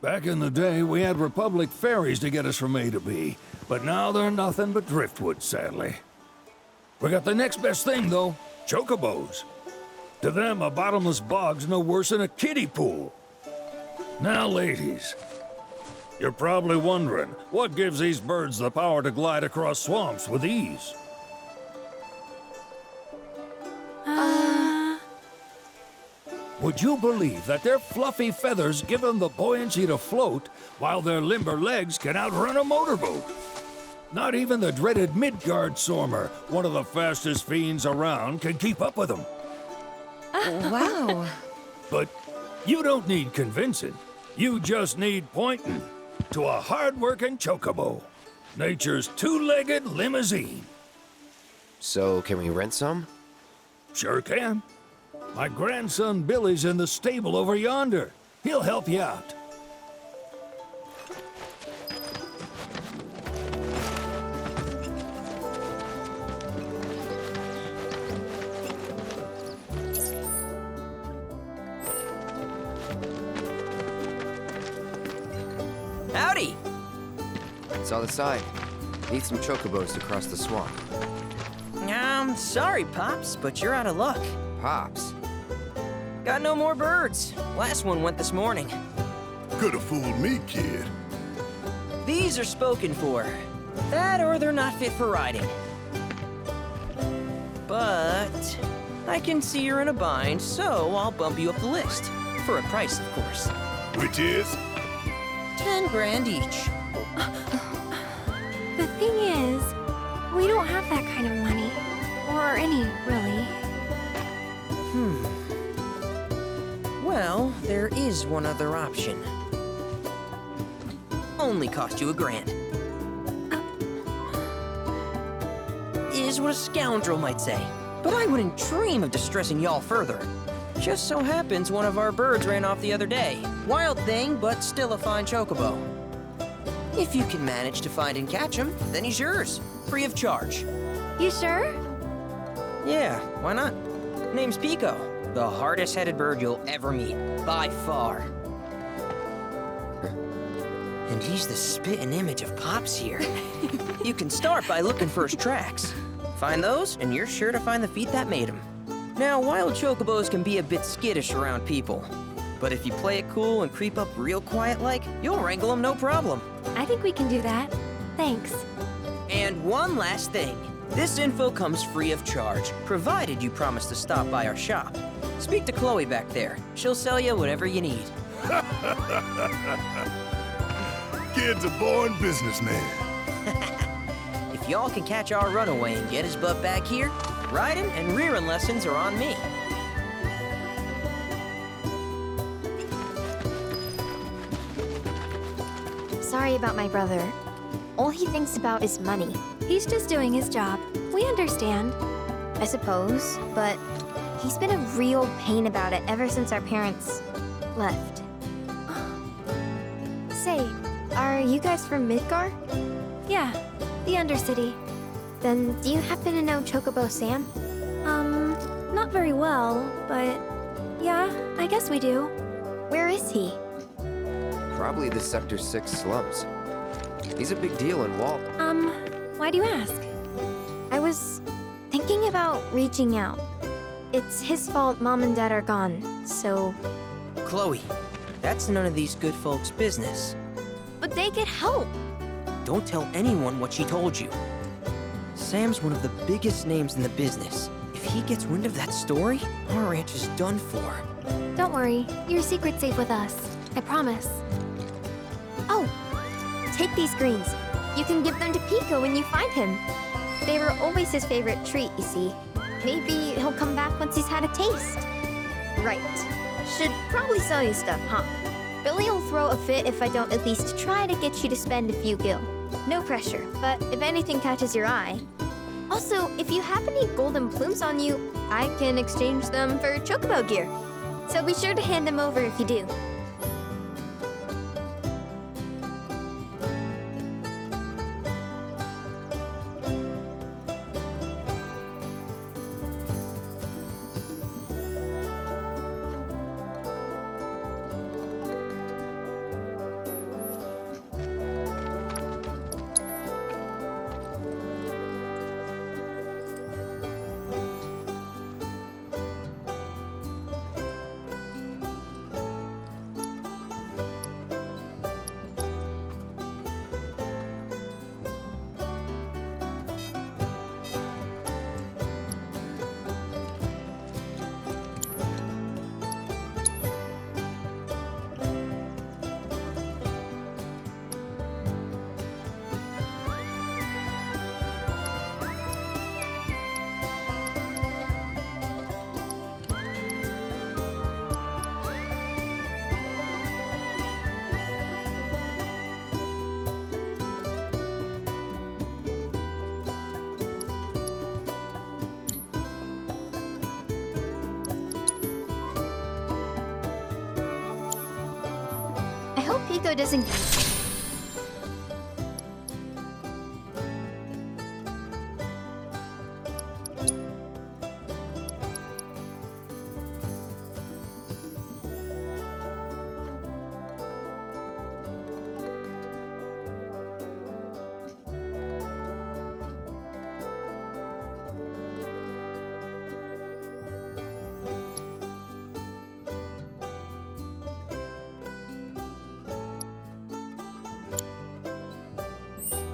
Back in the day, we had Republic ferries to get us from A to B, but now they're nothing but driftwood, sadly. We got the next best thing, though, chocobos. To them, a bottomless bog's no worse than a kiddie pool. Now, ladies, you're probably wondering, what gives these birds the power to glide across swamps with ease? Would you believe that their fluffy feathers give them the buoyancy to float, while their limber legs can outrun a motorboat? Not even the dreaded Midgard Sormer, one of the fastest fiends around, can keep up with them. Wow. But you don't need convincing. You just need pointing to a hard-working chocobo. Nature's two-legged limousine. So, can we rent some? Sure can. My grandson Billy's in the stable over yonder. He'll help you out. Howdy! It's on the side. Need some chocobos to cross the swamp. Sorry, Pops, but you're out of luck. Pops. Got no more birds. Last one went this morning. Could've fooled me, kid. These are spoken for. That or they're not fit for riding. But I can see you're in a bind, so I'll bump you up the list. For a price, of course. Which is? 10 grand each. The thing is, we don't have that kind of money. Or any, really. Well, there is one other option. Only cost you $1,000. Is what a scoundrel might say. But I wouldn't dream of distressing y'all further. Just so happens one of our birds ran off the other day. Wild thing, but still a fine chocobo. If you can manage to find and catch him, then he's yours. Free of charge. You sure? Yeah, why not? Name's Pico. The hardest-headed bird you'll ever meet, by far. And he's the spitting image of Pops here. You can start by looking for his tracks. Find those, and you're sure to find the feet that made him. Now, wild chocobos can be a bit skittish around people. But if you play it cool and creep up real quiet-like, you'll wrangle them no problem. I think we can do that. Thanks. And one last thing. This info comes free of charge, provided you promise to stop by our shop. Speak to Chloe back there. She'll sell you whatever you need. Kid's a born businessman. If y'all can catch our runaway and get his butt back here, riding and rearing lessons are on me. Sorry about my brother. All he thinks about is money. He's just doing his job. We understand. I suppose, but he's been a real pain about it ever since our parents left. Say, are you guys from Midgar? Yeah, the Undercity. Then do you happen to know Chocobo Sam? Not very well, but yeah, I guess we do. Where is he? Probably the Sector 6 slums. He's a big deal in Walt. Why do you ask? I was thinking about reaching out. It's his fault Mom and Dad are gone, so... Chloe, that's none of these good folks' business. But they could help! Don't tell anyone what she told you. Sam's one of the biggest names in the business. If he gets wind of that story, our ranch is done for. Don't worry, your secret's safe with us. I promise. Oh! Take these greens. You can give them to Pico when you find him. They were always his favorite treat, you see. Maybe he'll come back once he's had a taste. Right. Should probably sell you stuff, huh? Billy'll throw a fit if I don't at least try to get you to spend a few gil. No pressure, but if anything catches your eye. Also, if you have any golden plumes on you, I can exchange them for chocobo gear. So be sure to hand them over if you do. Pico doesn't...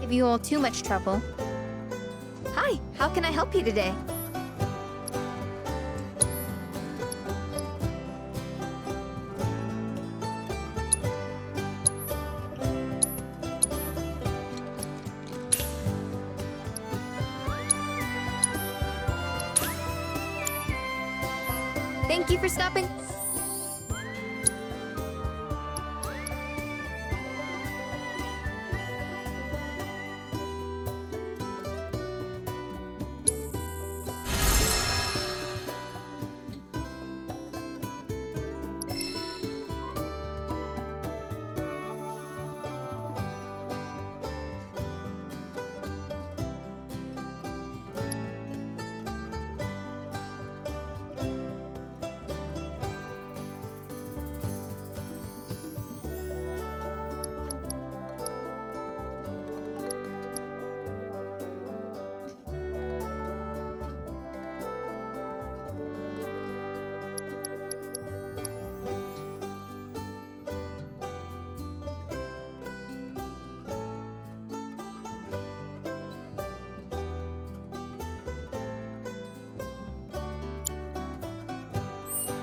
Give you all too much trouble. Hi, how can I help you today? Thank you for stopping.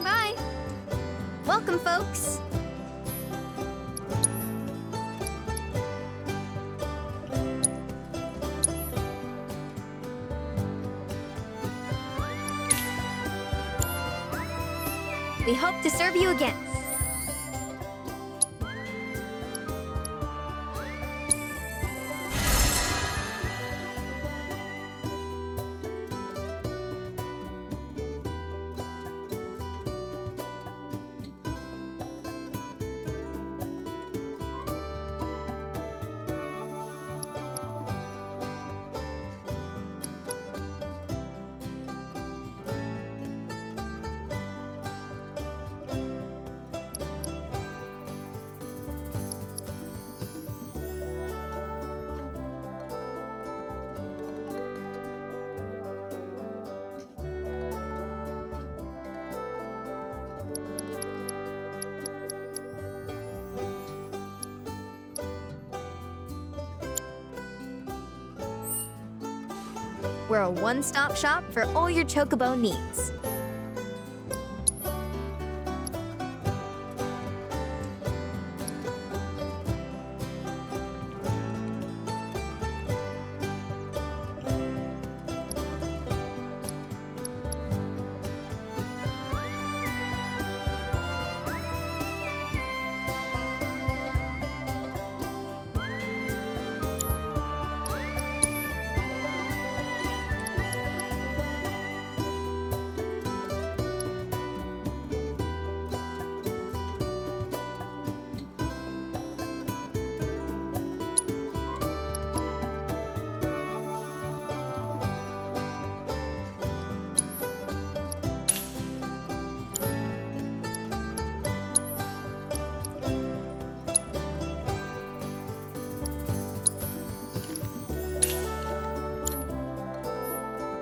Bye. Welcome, folks. We hope to serve you again. We're a one-stop shop for all your Chocobo needs.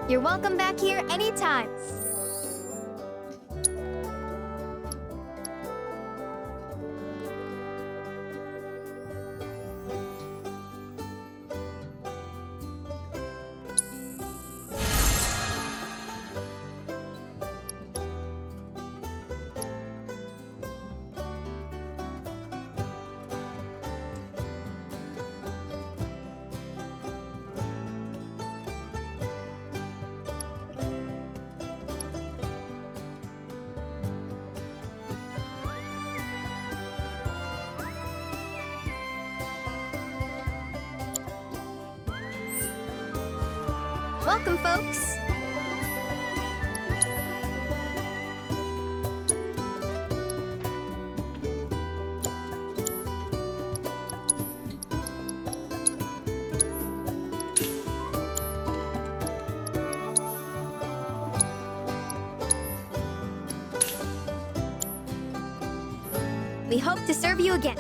You're welcome back here anytime. Welcome, folks. We hope to serve you again.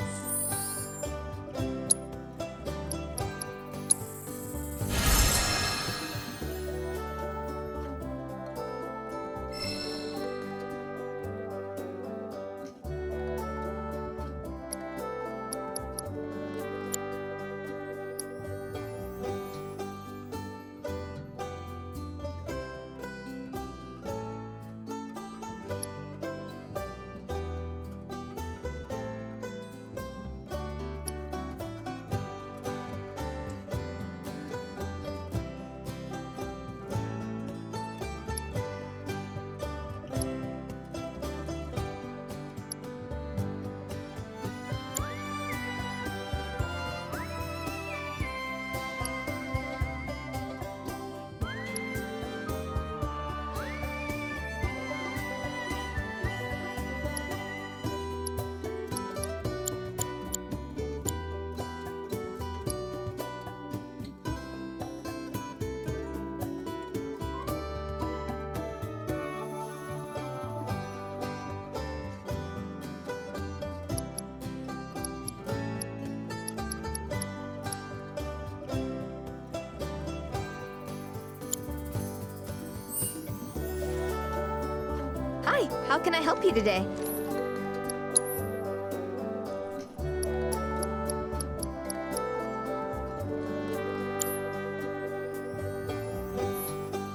Hi, how can I help you today?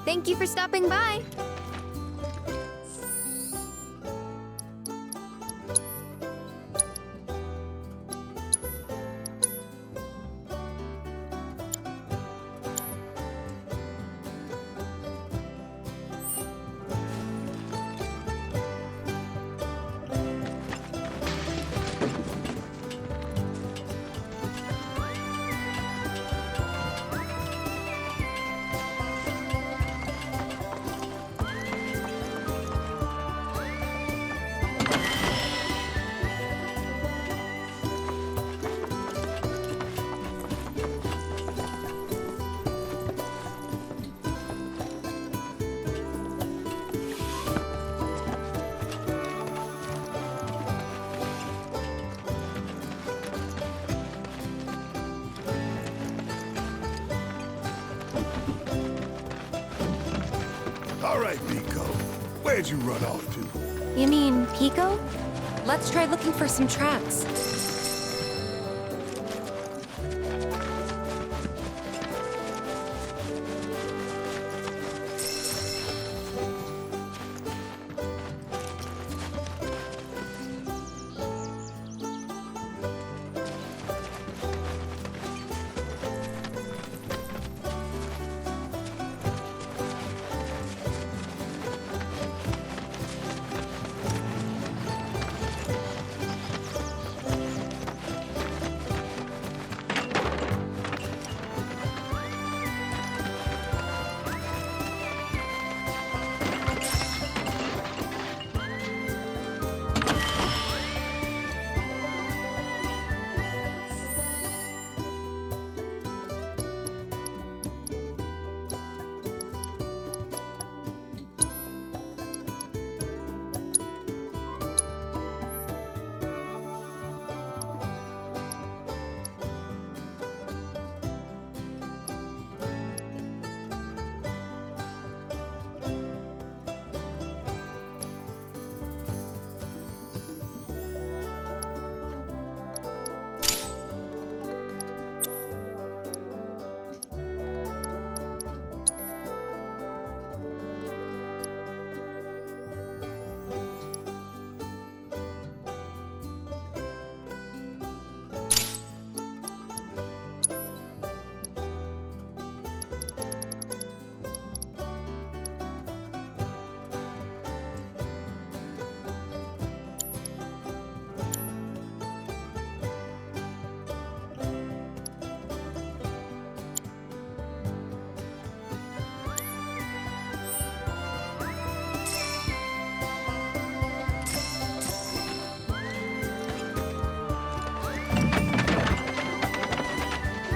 Thank you for stopping by. All right, Pico. Where'd you run off to? You mean Pico? Let's try looking for some tracks.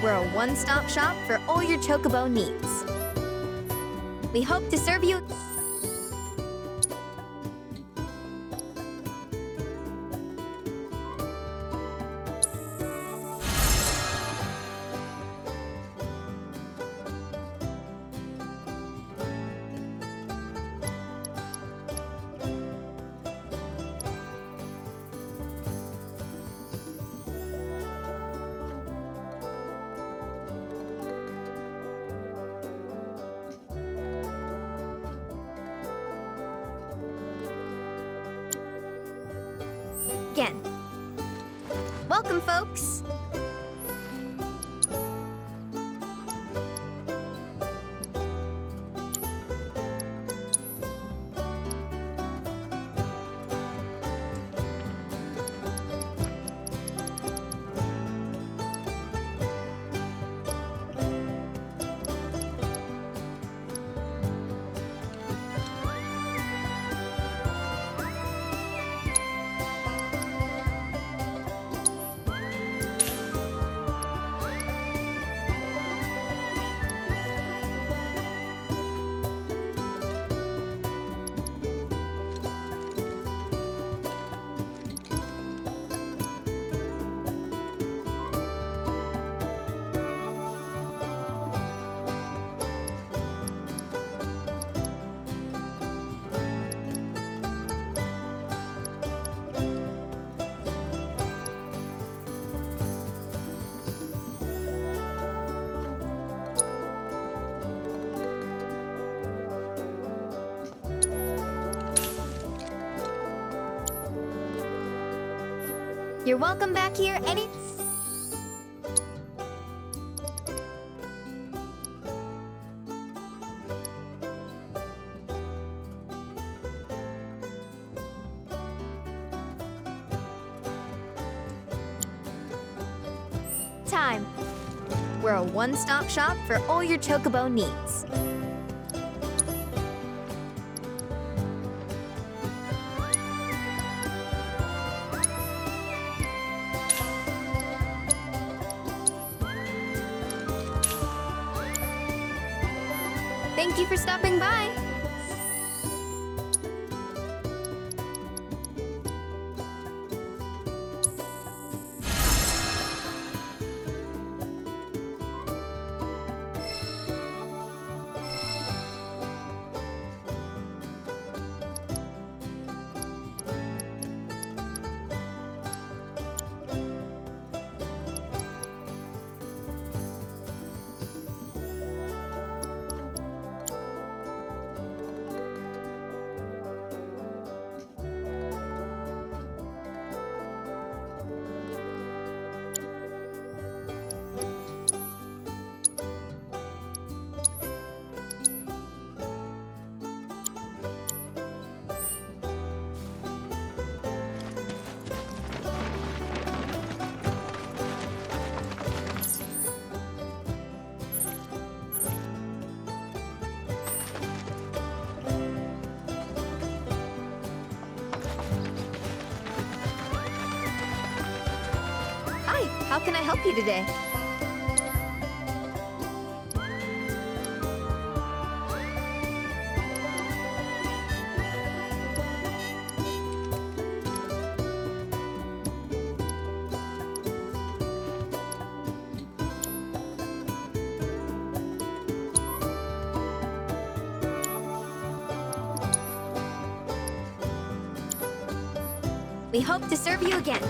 We're a one-stop shop for all your Chocobo needs. We hope to serve you. again. Welcome, folks. You're welcome back here any... Time. We're a one-stop shop for all your Chocobo needs. Thank you for stopping by. Hi, how can I help you today? We hope to serve you again.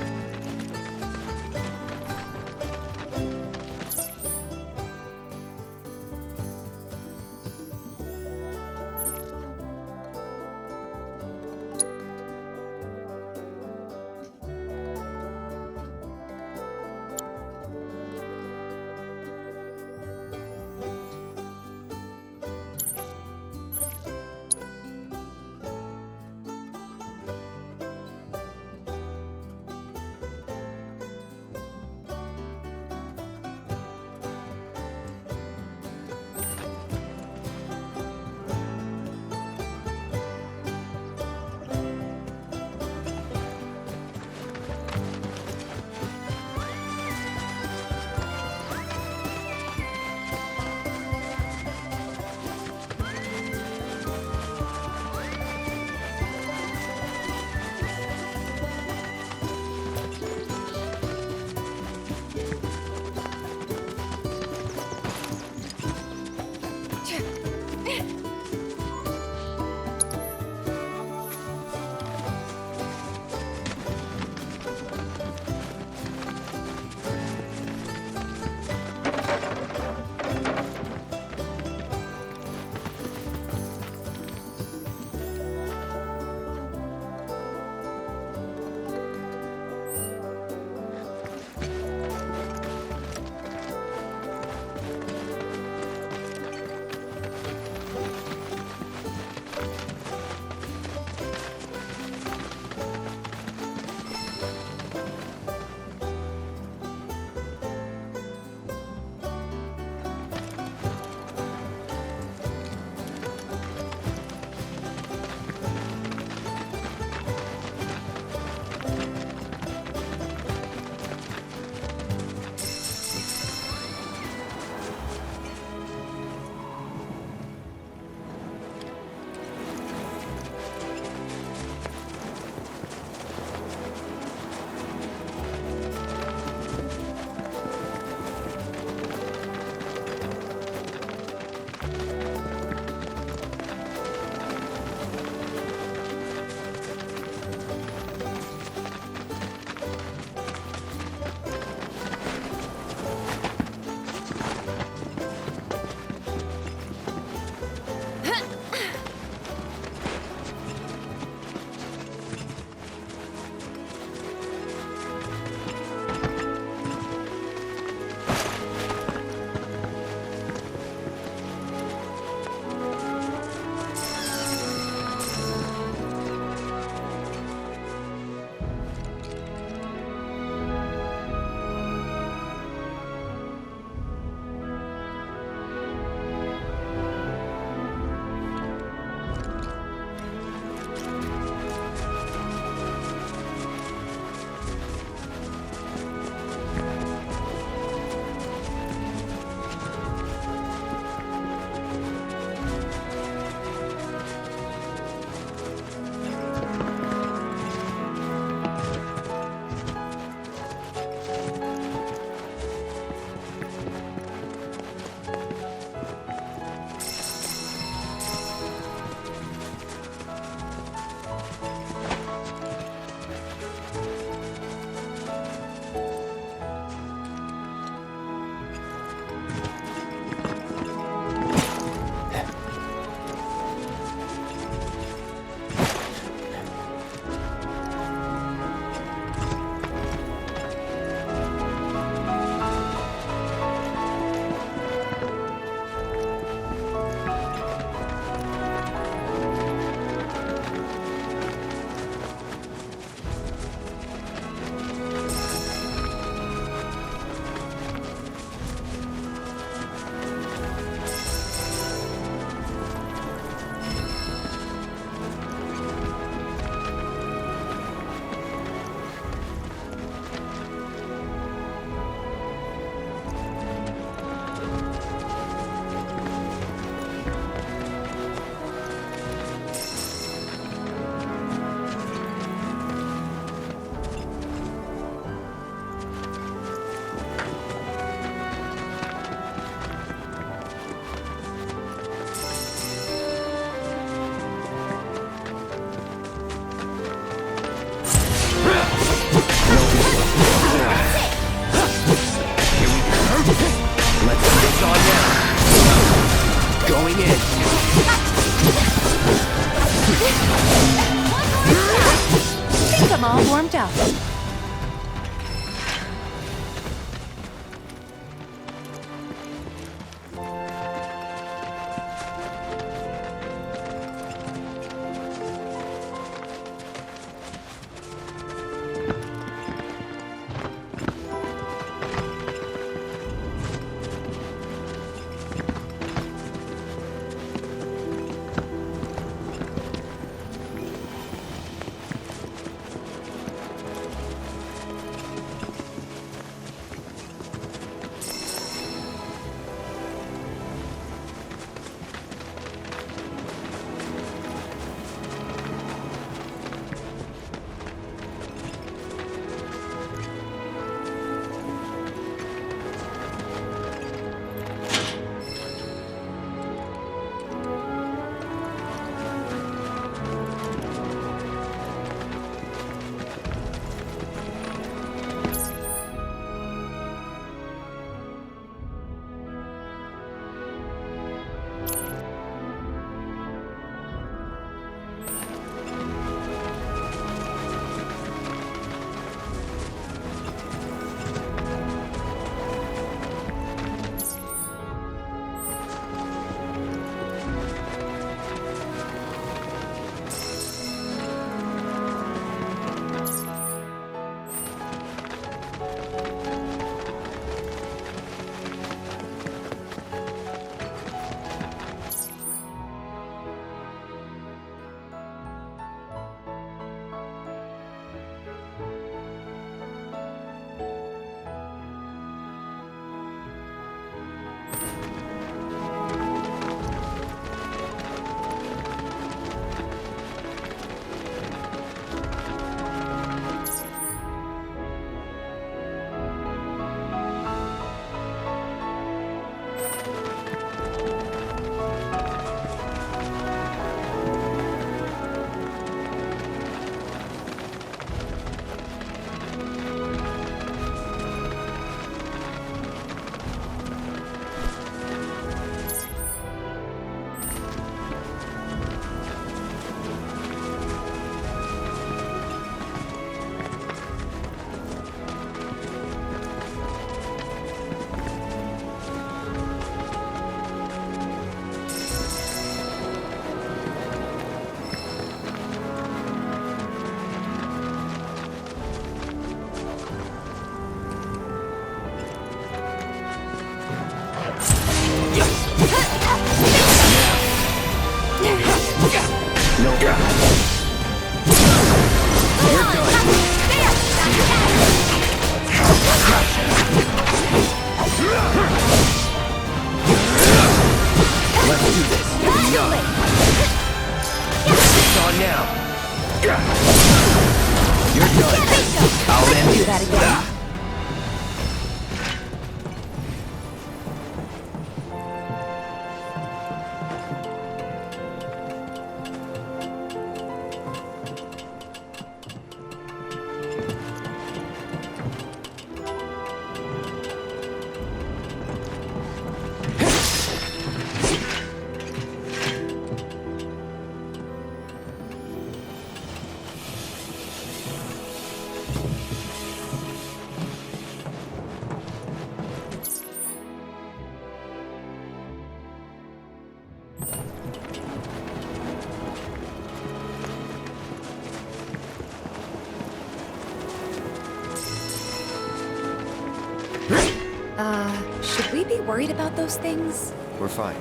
Should we be worried about those things? We're fine,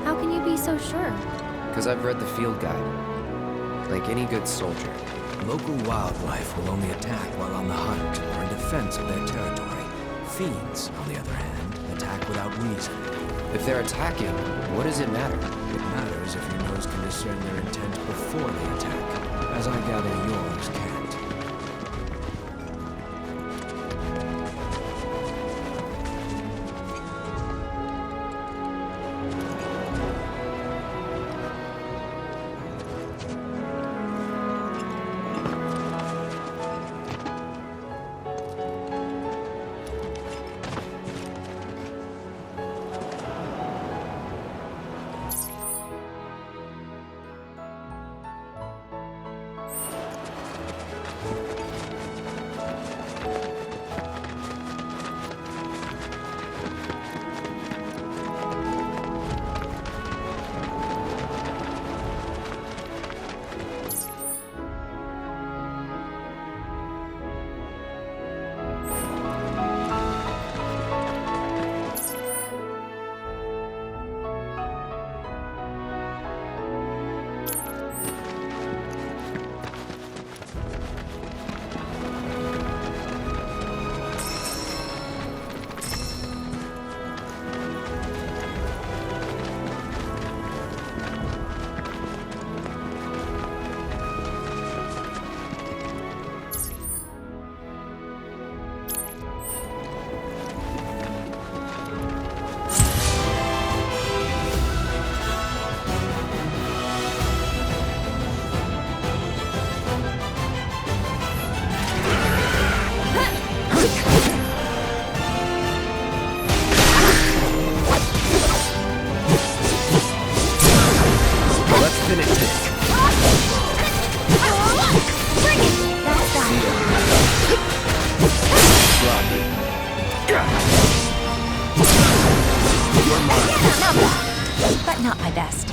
How can you be so sure? because I've read the field guide. Like any good soldier. Local wildlife will only attack while on the hunt or in defense of their territory. Fiends, on the other hand, attack without reason. If they're attacking, what does it matter? It matters if your nose can discern their intent before they attack, as I gather yours can't. But not my best.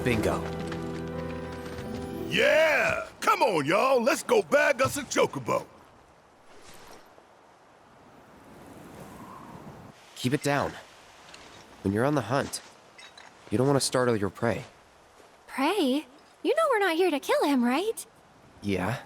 Bingo. Yeah! Come on, y'all. Let's go bag us a chocobo. Keep it down. When you're on the hunt, you don't want to startle your prey. Pray? You know we're not here to kill him, right? Yeah?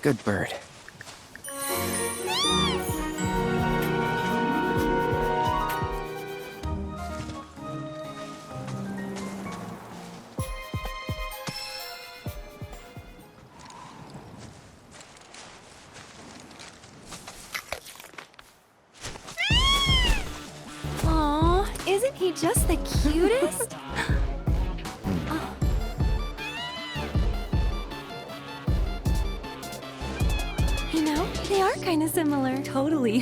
Good bird. Aw, isn't he just the cutest? You know, they are kind of similar. Totally.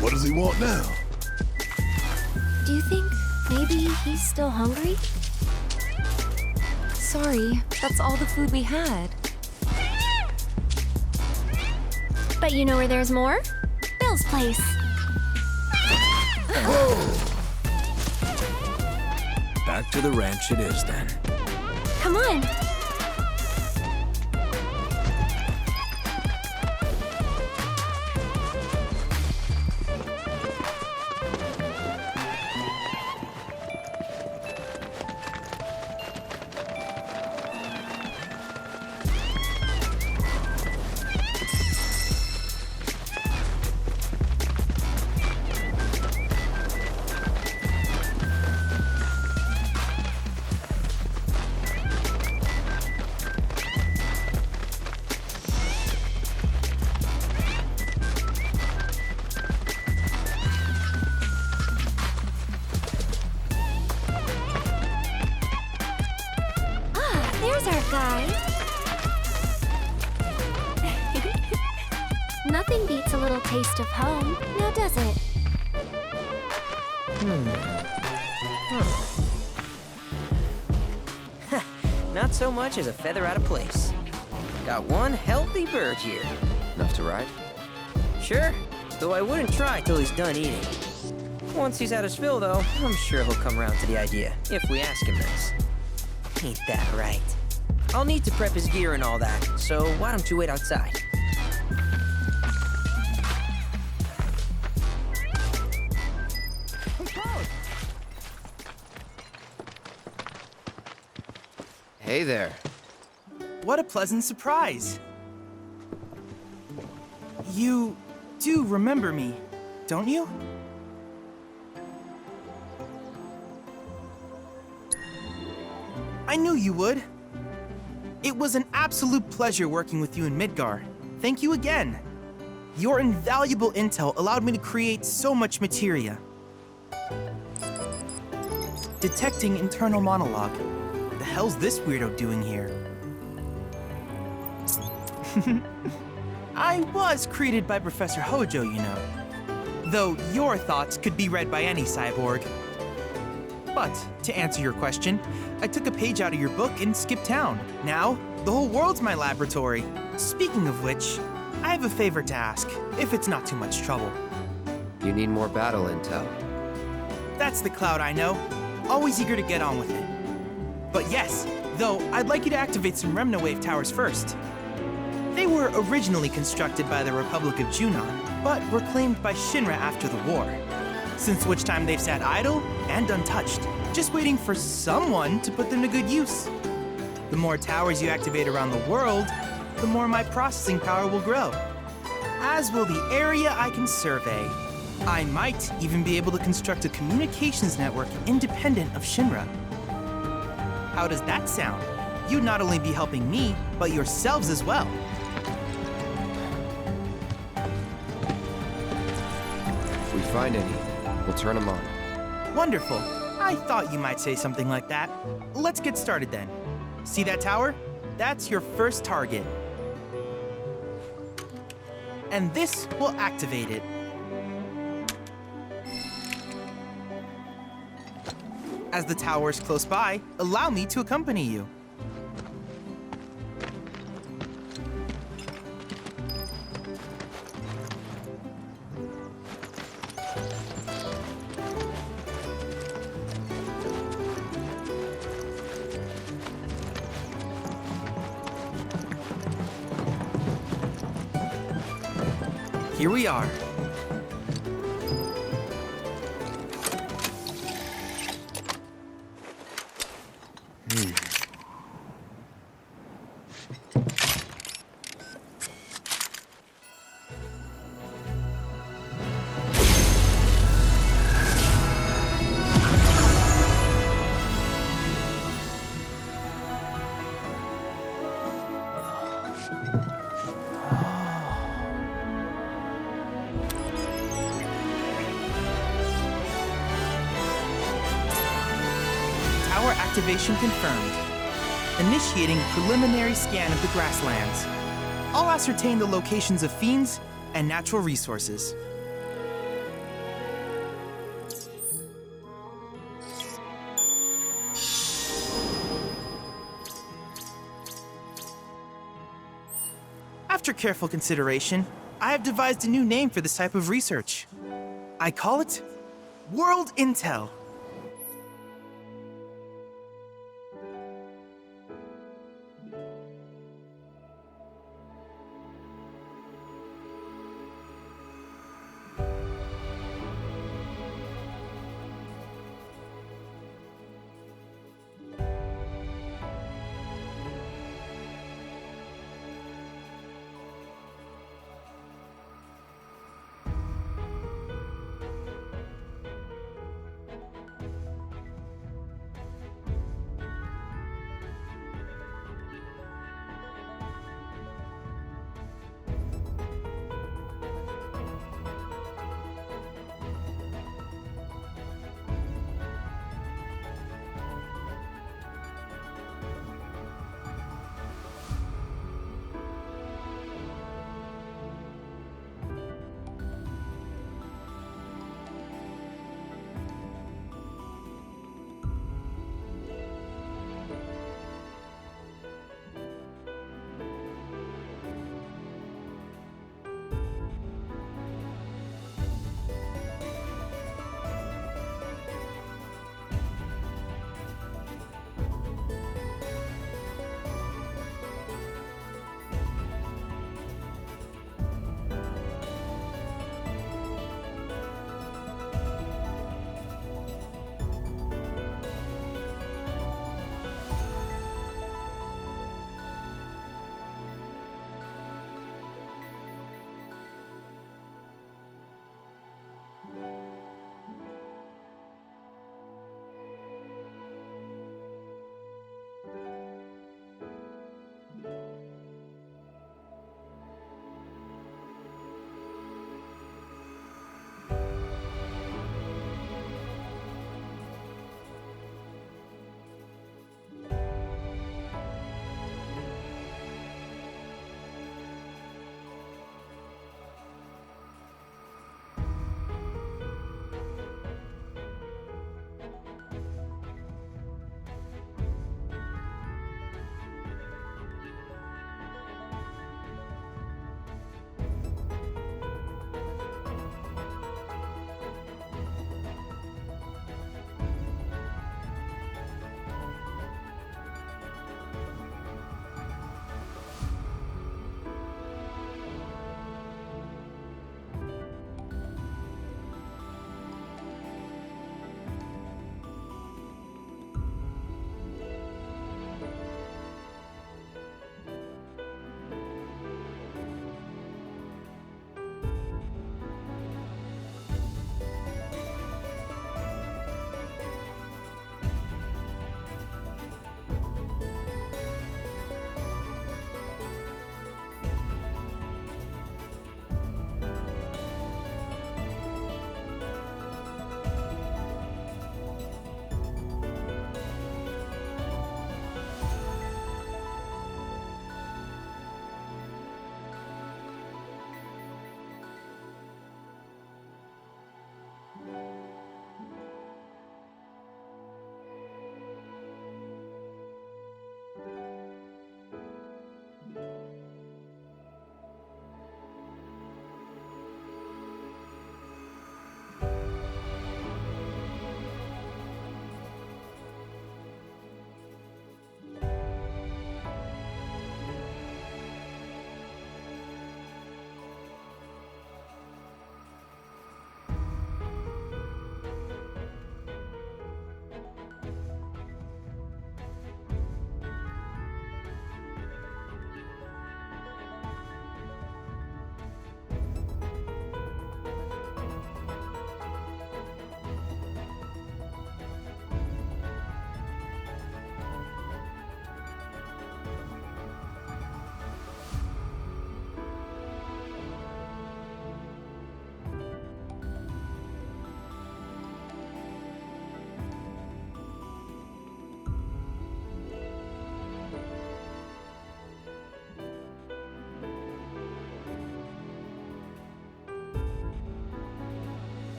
What does he want now? Do you think maybe he's still hungry? Sorry, that's all the food we had. But you know where there's more? Bill's place. Back to the ranch it is then. Come on. There's our guy. Nothing beats a little taste of home, now does it? Not so much as a feather out of place. Got one healthy bird here. Enough to ride? Sure, though I wouldn't try till he's done eating. Once he's had his fill, though, I'm sure he'll come around to the idea, if we ask him this. Ain't that right? I'll need to prep his gear and all that, so why don't you wait outside? Hey there. What a pleasant surprise. You do remember me, don't you? I knew you would. It was an absolute pleasure working with you in Midgar. Thank you again. Your invaluable intel allowed me to create so much materia. Detecting internal monologue. The hell's this weirdo doing here? I was created by Professor Hojo, you know. Though your thoughts could be read by any cyborg. But, to answer your question, I took a page out of your book and skipped town. Now, the whole world's my laboratory. Speaking of which, I have a favor to ask, if it's not too much trouble. You need more battle intel. That's the Cloud I know. Always eager to get on with it. But yes, though, I'd like you to activate some Remnawave towers first. They were originally constructed by the Republic of Junon, but were claimed by Shinra after the war. Since which time they've sat idle and untouched, just waiting for someone to put them to good use. The more towers you activate around the world, the more my processing power will grow. As will the area I can survey. I might even be able to construct a communications network independent of Shinra. How does that sound? You'd not only be helping me, but yourselves as well. If we find any, we'll turn them on. Wonderful. I thought you might say something like that. Let's get started then. See that tower? That's your first target. And this will activate it. As the tower is close by, allow me to accompany you. Here we are. Tower activation confirmed. Initiating preliminary scan of the grasslands. I'll ascertain the locations of fiends and natural resources. After careful consideration, I have devised a new name for this type of research. I call it World Intel.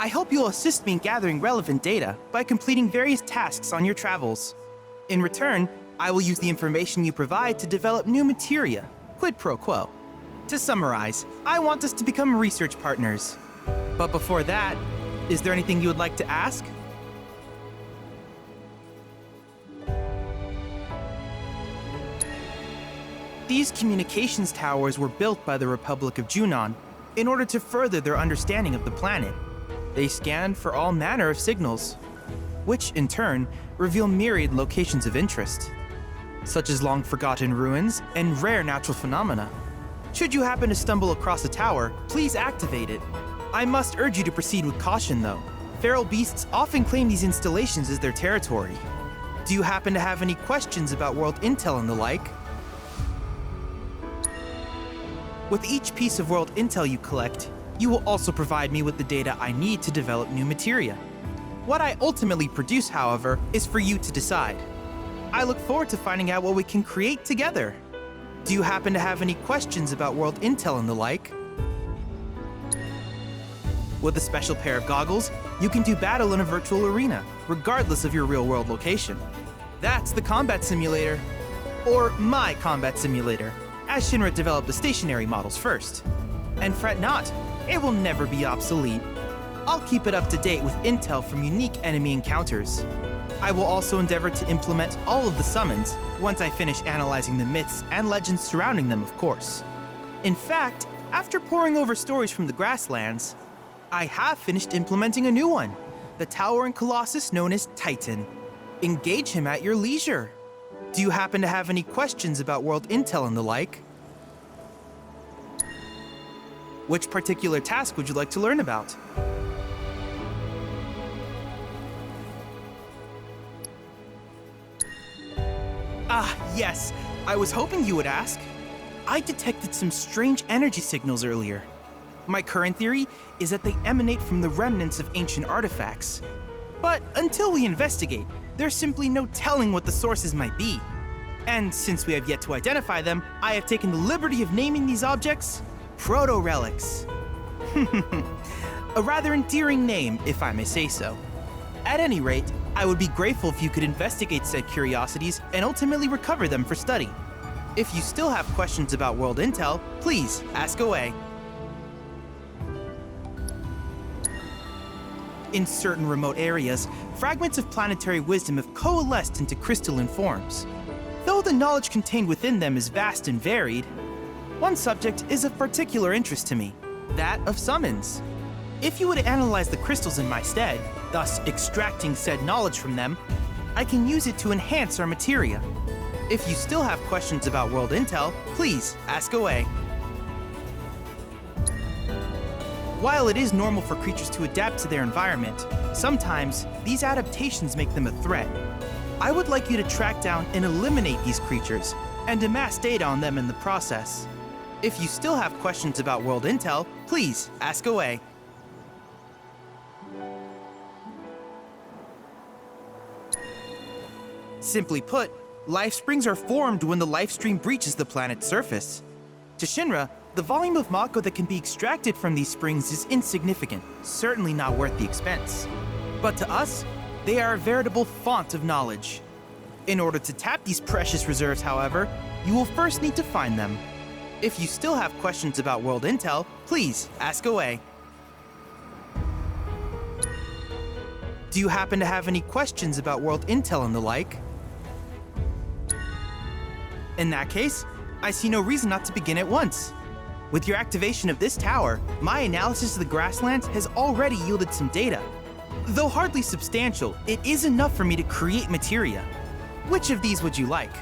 I hope you'll assist me in gathering relevant data by completing various tasks on your travels. In return, I will use the information you provide to develop new materia, quid pro quo. To summarize, I want us to become research partners. But before that, is there anything you would like to ask? These communications towers were built by the Republic of Junon in order to further their understanding of the planet. They scan for all manner of signals, which in turn reveal myriad locations of interest, such as long-forgotten ruins and rare natural phenomena. Should you happen to stumble across a tower, please activate it. I must urge you to proceed with caution, though. Feral beasts often claim these installations as their territory. Do you happen to have any questions about world intel and the like? With each piece of world intel you collect, you will also provide me with the data I need to develop new materia. What I ultimately produce, however, is for you to decide. I look forward to finding out what we can create together. Do you happen to have any questions about world intel and the like? With a special pair of goggles, you can do battle in a virtual arena, regardless of your real-world location. That's the combat simulator. Or my combat simulator, as Shinra developed the stationary models first. And fret not, it will never be obsolete. I'll keep it up to date with intel from unique enemy encounters. I will also endeavor to implement all of the summons once I finish analyzing the myths and legends surrounding them, of course. In fact, after poring over stories from the grasslands, I have finished implementing a new one, the towering colossus known as Titan. Engage him at your leisure. Do you happen to have any questions about world intel and the like? Which particular task would you like to learn about? Ah, yes. I was hoping you would ask. I detected some strange energy signals earlier. My current theory is that they emanate from the remnants of ancient artifacts. But until we investigate, there's simply no telling what the sources might be. And since we have yet to identify them, I have taken the liberty of naming these objects proto-relics. A rather endearing name, if I may say so. At any rate, I would be grateful if you could investigate said curiosities and ultimately recover them for study. If you still have questions about world intel, please ask away. In certain remote areas, fragments of planetary wisdom have coalesced into crystalline forms. Though the knowledge contained within them is vast and varied, one subject is of particular interest to me, that of summons. If you would analyze the crystals in my stead, thus extracting said knowledge from them, I can use it to enhance our materia. If you still have questions about world intel, please ask away. While it is normal for creatures to adapt to their environment, sometimes these adaptations make them a threat. I would like you to track down and eliminate these creatures, and amass data on them in the process. If you still have questions about world intel, please ask away. Simply put, life springs are formed when the life stream breaches the planet's surface. To Shinra, the volume of Mako that can be extracted from these springs is insignificant, certainly not worth the expense. But to us, they are a veritable font of knowledge. In order to tap these precious reserves, however, you will first need to find them. If you still have questions about world intel, please ask away. Do you happen to have any questions about world intel and the like? In that case, I see no reason not to begin at once. With your activation of this tower, my analysis of the grasslands has already yielded some data. Though hardly substantial, it is enough for me to create materia. Which of these would you like?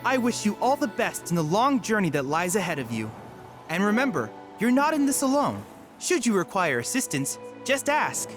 I wish you all the best in the long journey that lies ahead of you. And remember, you're not in this alone. Should you require assistance, just ask.